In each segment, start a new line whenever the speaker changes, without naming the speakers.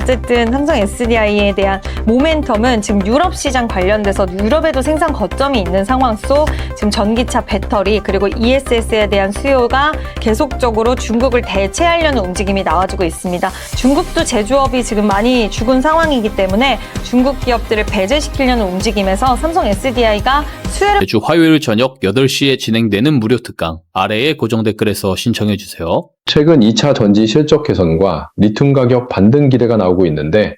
어쨌든 삼성 SDI에 대한 모멘텀은 지금 유럽 시장 관련돼서 유럽에도 생산 거점이 있는 상황 속 지금 전기차 배터리 그리고 ESS에 대한 수요가 계속적으로 중국을 대체하려는 움직임이 나와주고 있습니다. 중국도 제조업이 지금 많이 죽은 상황이기 때문에 중국 기업들을 배제시키려는 움직임에서 삼성 SDI가 수혜를
매주 화요일 저녁 8시에 진행되는 무료 특강 아래의 고정 댓글에서 신청해 주세요.
최근 2차 전지 실적 개선과 리튬 가격 반등 기대가 나오고 있는데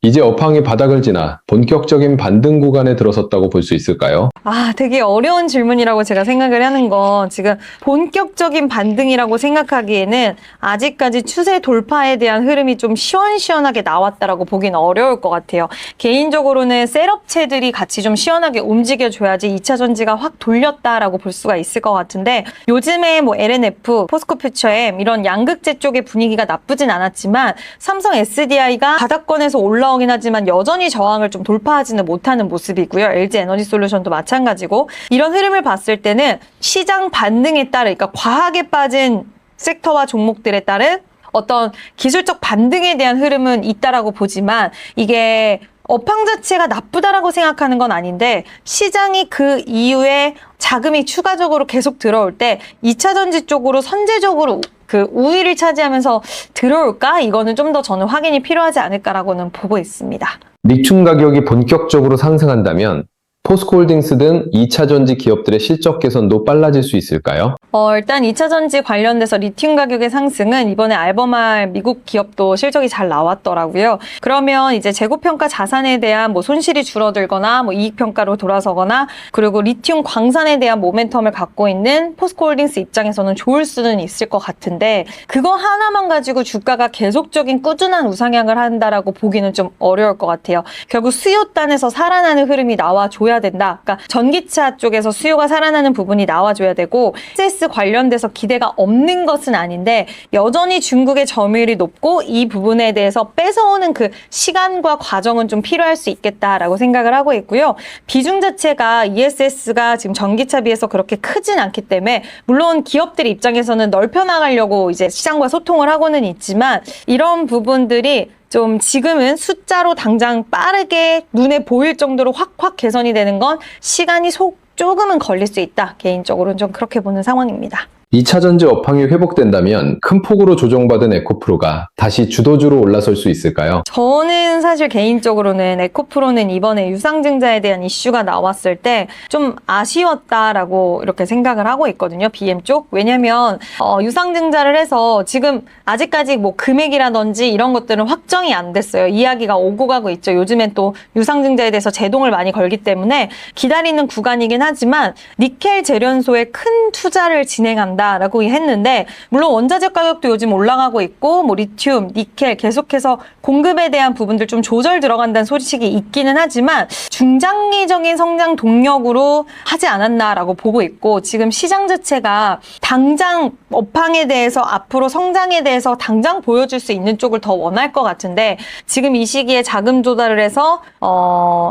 이제 업황이 바닥을 지나 본격적인 반등 구간에 들어섰다고 볼 수 있을까요?
되게 어려운 질문이라고 제가 생각을 하는 건 지금 본격적인 반등이라고 생각하기에는 아직까지 추세 돌파에 대한 흐름이 좀 시원시원하게 나왔다라고 보기는 어려울 것 같아요. 개인적으로는 셋업체들이 같이 좀 시원하게 움직여줘야지 2차 전지가 확 돌렸다라고 볼 수가 있을 것 같은데 요즘에 뭐 LNF, 포스코퓨처엠 이런 양극재 쪽의 분위기가 나쁘진 않았지만 삼성 SDI가 바닥권에서 올라오긴 하지만 여전히 저항을 좀 돌파하지는 못하는 모습이고요. LG 에너지솔루션도 마찬가지고 이런 흐름을 봤을 때는 시장 반등에 따른 그러니까 과하게 빠진 섹터와 종목들에 따른 어떤 기술적 반등에 대한 흐름은 있다라고 보지만 이게 업황 자체가 나쁘다라고 생각하는 건 아닌데 시장이 그 이후에 자금이 추가적으로 계속 들어올 때 2차 전지 쪽으로 선제적으로 그 우위를 차지하면서 들어올까? 이거는 좀 더 저는 확인이 필요하지 않을까라고는 보고 있습니다.
리튬 가격이 본격적으로 상승한다면 포스코홀딩스 등 2차 전지 기업들의 실적 개선도 빨라질 수 있을까요?
일단 2차 전지 관련돼서 리튬 가격의 상승은 이번에 알버말 미국 기업도 실적이 잘 나왔더라고요. 그러면 이제 재고평가 자산에 대한 뭐 손실이 줄어들거나 뭐 이익평가로 돌아서거나 그리고 리튬 광산에 대한 모멘텀을 갖고 있는 포스코홀딩스 입장에서는 좋을 수는 있을 것 같은데 그거 하나만 가지고 주가가 계속적인 꾸준한 우상향을 한다라고 보기는 좀 어려울 것 같아요. 결국 수요단에서 살아나는 흐름이 나와줘야 된다. 그러니까 전기차 쪽에서 수요가 살아나는 부분이 나와줘야 되고 ESS 관련돼서 기대가 없는 것은 아닌데 여전히 중국의 점유율이 높고 이 부분에 대해서 뺏어오는 그 시간과 과정은 좀 필요할 수 있겠다라고 생각을 하고 있고요. 비중 자체가 ESS가 지금 전기차 비해서 그렇게 크진 않기 때문에 물론 기업들 입장에서는 넓혀 나가려고 이제 시장과 소통을 하고는 있지만 이런 부분들이 좀 지금은 숫자로 당장 빠르게 눈에 보일 정도로 확 개선이 되는 건 시간이 조금은 걸릴 수 있다. 개인적으로는 좀 그렇게 보는 상황입니다.
2차 전지 업황이 회복된다면 큰 폭으로 조정받은 에코프로가 다시 주도주로 올라설 수 있을까요?
저는 사실 개인적으로는 에코프로는 이번에 유상증자에 대한 이슈가 나왔을 때 좀 아쉬웠다라고 이렇게 생각을 하고 있거든요. BM 쪽. 왜냐면 유상증자를 해서 지금 아직까지 뭐 금액이라든지 이런 것들은 확정이 안 됐어요. 이야기가 오고 가고 있죠. 요즘엔 또 유상증자에 대해서 제동을 많이 걸기 때문에 기다리는 구간이긴 하지만 니켈 재련소에 큰 투자를 진행한다라고 했는데 물론 원자재 가격도 요즘 올라가고 있고 뭐 리튬, 니켈 계속해서 공급에 대한 부분들 좀 조절 들어간다는 소식이 있기는 하지만 중장기적인 성장 동력으로 하지 않았나라고 보고 있고 지금 시장 자체가 당장 업황에 대해서 앞으로 성장에 대해서 당장 보여줄 수 있는 쪽을 더 원할 것 같은데 지금 이 시기에 자금 조달을 해서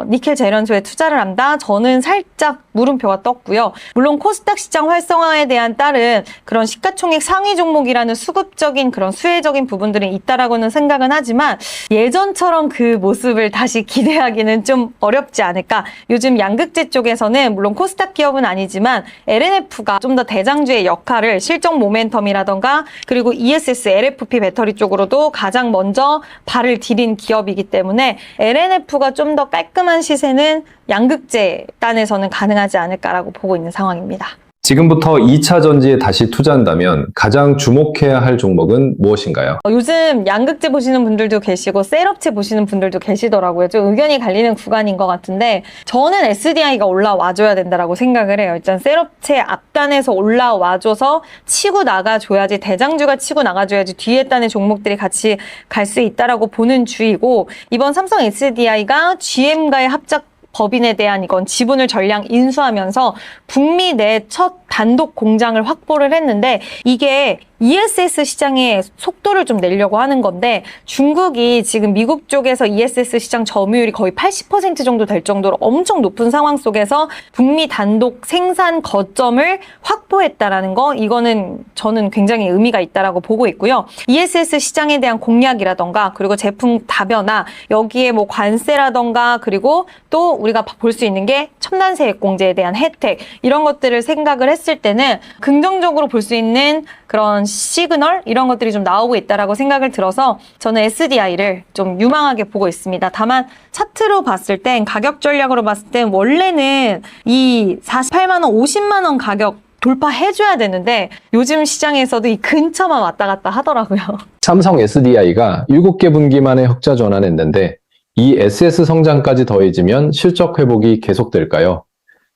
니켈 재련소에 투자를 한다? 저는 살짝 물음표가 떴고요. 물론 코스닥 시장 활성화에 대한 따른 그런 시가총액 상위 종목이라는 수급적인 그런 수혜적인 부분들은 있다라고는 생각은 하지만 예전처럼 그 모습을 다시 기대하기는 좀 어렵지 않을까. 요즘 양극재 쪽에서는 물론 코스닥 기업은 아니지만 LNF가 좀 더 대장주의 역할을 실적 모멘텀이라던가 그리고 ESS, LFP 배터리 쪽으로도 가장 먼저 발을 디딘 기업이기 때문에 LNF가 좀 더 깔끔한 시세는 양극재 단에서는 가능하지 않을까라고 보고 있는 상황입니다.
지금부터 2차 전지에 다시 투자한다면 가장 주목해야 할 종목은 무엇인가요?
요즘 양극재 보시는 분들도 계시고 셀업체 보시는 분들도 계시더라고요. 좀 의견이 갈리는 구간인 것 같은데 저는 SDI가 올라와줘야 된다라고 생각을 해요. 일단 셀업체 앞단에서 올라와줘서 치고 나가줘야지 대장주가 치고 나가줘야지 뒤에 단의 종목들이 같이 갈 수 있다라고 보는 주의고 이번 삼성 SDI가 GM과의 합작 법인에 대한 이건 지분을 전량 인수하면서 북미 내 첫 단독 공장을 확보를 했는데 이게 ESS 시장의 속도를 좀 내려고 하는 건데 중국이 지금 미국 쪽에서 ESS 시장 점유율이 거의 80% 정도 될 정도로 엄청 높은 상황 속에서 북미 단독 생산 거점을 확보했다라는 거 이거는 저는 굉장히 의미가 있다라고 보고 있고요. ESS 시장에 대한 공약이라던가 그리고 제품 다변화 여기에 뭐 관세라던가 그리고 또 우리가 볼 수 있는 게 첨단 세액공제에 대한 혜택 이런 것들을 생각을 했을 때는 긍정적으로 볼 수 있는 그런 시그널 이런 것들이 좀 나오고 있다라고 생각을 들어서 저는 SDI를 좀 유망하게 보고 있습니다. 다만 차트로 봤을 땐 가격 전략으로 봤을 땐 원래는 이 48만 원, 50만 원 가격 돌파해줘야 되는데 요즘 시장에서도 이 근처만 왔다 갔다 하더라고요.
삼성 SDI가 7개 분기 만에 흑자 전환했는데 이 SS 성장까지 더해지면 실적 회복이 계속될까요?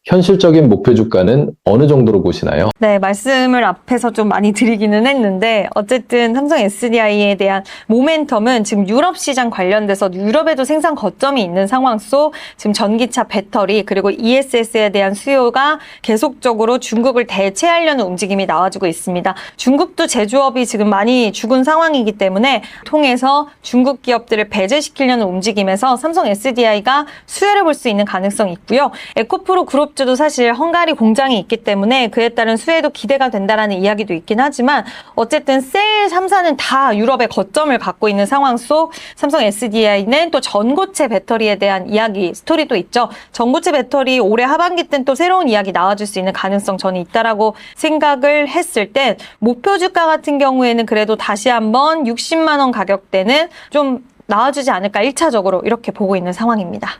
현실적인 목표 주가는 어느 정도로 보시나요?
네, 말씀을 앞에서 좀 많이 드리기는 했는데 어쨌든 삼성 SDI에 대한 모멘텀은 지금 유럽 시장 관련돼서 유럽에도 생산 거점이 있는 상황 속 지금 전기차 배터리 그리고 ESS에 대한 수요가 계속적으로 중국을 대체하려는 움직임이 나와주고 있습니다. 중국도 제조업이 지금 많이 죽은 상황이기 때문에 통해서 중국 기업들을 배제시키려는 움직임에서 삼성 SDI가 수혜를 볼 수 있는 가능성이 있고요. 에코프로 그룹주도 사실 헝가리 공장이 있기 때문에 그에 따른 수혜도 기대가 된다라는 이야기도 있긴 하지만 어쨌든 셀 3사는 다 유럽의 거점을 갖고 있는 상황 속 삼성 SDI는 또 전고체 배터리에 대한 이야기 스토리도 있죠. 전고체 배터리 올해 하반기 땐 또 새로운 이야기 나와줄 수 있는 가능성 저는 있다라고 생각을 했을 때 목표 주가 같은 경우에는 그래도 다시 한번 60만 원 가격대는 좀 나와주지 않을까 1차적으로 이렇게 보고 있는 상황입니다.